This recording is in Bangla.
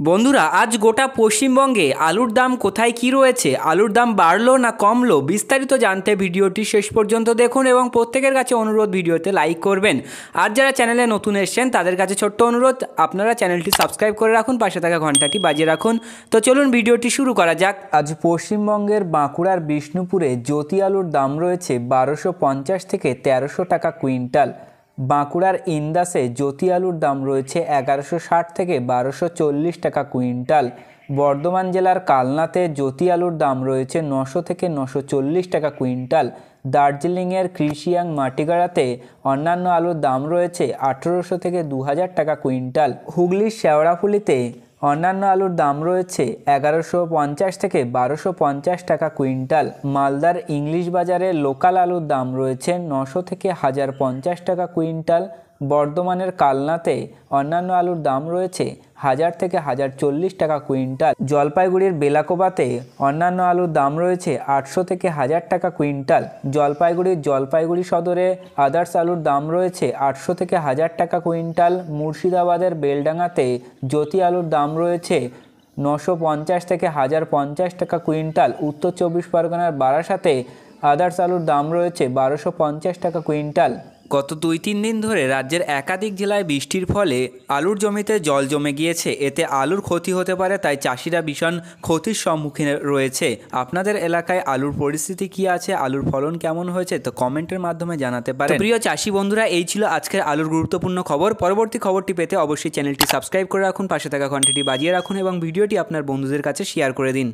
বন্ধুরা, আজ গোটা পশ্চিমবঙ্গে আলুর দাম কোথায় কি রয়েছে, আলুর দাম বাড়লো না কমলো, বিস্তারিত জানতে ভিডিওটি শেষ পর্যন্ত দেখুন এবং প্রত্যেকের কাছে অনুরোধ ভিডিওতে লাইক করবেন। আর যারা চ্যানেলে নতুন এসেছেন তাদের কাছে ছোট্ট অনুরোধ, আপনারা চ্যানেলটি সাবস্ক্রাইব করে রাখুন, পাশে থাকা ঘন্টাটি বাজিয়ে রাখুন। তো চলুন ভিডিওটি শুরু করা যাক। আজ পশ্চিমবঙ্গের বাঁকুড়ার বিষ্ণুপুরে জ্যোতি আলুর দাম রয়েছে 1250 থেকে 1300 টাকা কুইন্টাল। বাঁকুড়ার ইন্দাসে জ্যোতি আলুর দাম রয়েছে 1160 থেকে 1240 টাকা কুইন্টাল। বর্ধমান জেলার কালনাতে জ্যোতি আলুর দাম রয়েছে 900 থেকে 940 টাকা কুইন্টাল। দার্জিলিংয়ের কৃষিয়াং মাটিগাড়াতে অন্যান্য আলুর দাম রয়েছে 1800 থেকে 2000 টাকা কুইন্টাল। হুগলির শেওড়াফুলিতে অন্যান্য আলুর দাম রয়েছে 1150 থেকে 1250 টাকা কুইন্টাল। মালদার ইংলিশ বাজারে লোকাল আলুর দাম রয়েছে 900 থেকে 1050 টাকা কুইন্টাল। বর্ধমানের কালনাতে অন্যান্য আলুর দাম রয়েছে 1000 থেকে 1040 টাকা কুইন্টাল। জলপাইগুড়ির বেলাকোবাতে অন্যান্য আলুর দাম রয়েছে 800 থেকে 1000 টাকা কুইন্টাল। জলপাইগুড়ির জলপাইগুড়ি সদরে আদার্স আলুর দাম রয়েছে 800 থেকে 1000 টাকা কুইন্টাল। মুর্শিদাবাদের বেলডাঙাতে জ্যোতি আলুর দাম রয়েছে 950 থেকে 1050 টাকা কুইন্টাল। উত্তর 24 পরগনার বারাসাতে আদার্স আলুর দাম রয়েছে 1250 টাকা কুইন্টাল। গত 2-3 দিন ধরে রাজ্যের একাধিক জেলায় বৃষ্টির ফলে আলুর জমিতে জল জমে গিয়েছে, এতে আলুর ক্ষতি হতে পারে, তাই চাষিরা ভীষণ ক্ষতির সম্মুখীন রয়েছে। আপনাদের এলাকায় আলুর পরিস্থিতি কি আছে, আলুর ফলন কেমন হয়েছে, তো কমেন্টের মাধ্যমে জানাতে পারেন। প্রিয় চাষি বন্ধুরা, এই ছিল আজকের আলুর গুরুত্বপূর্ণ খবর। পরবর্তী খবরটি পেতে অবশ্যই চ্যানেলটি সাবস্ক্রাইব করে রাখুন, পাশে থাকা ঘন্টাটি বাজিয়ে রাখুন এবং ভিডিওটি আপনার বন্ধুদের কাছে শেয়ার করে দিন।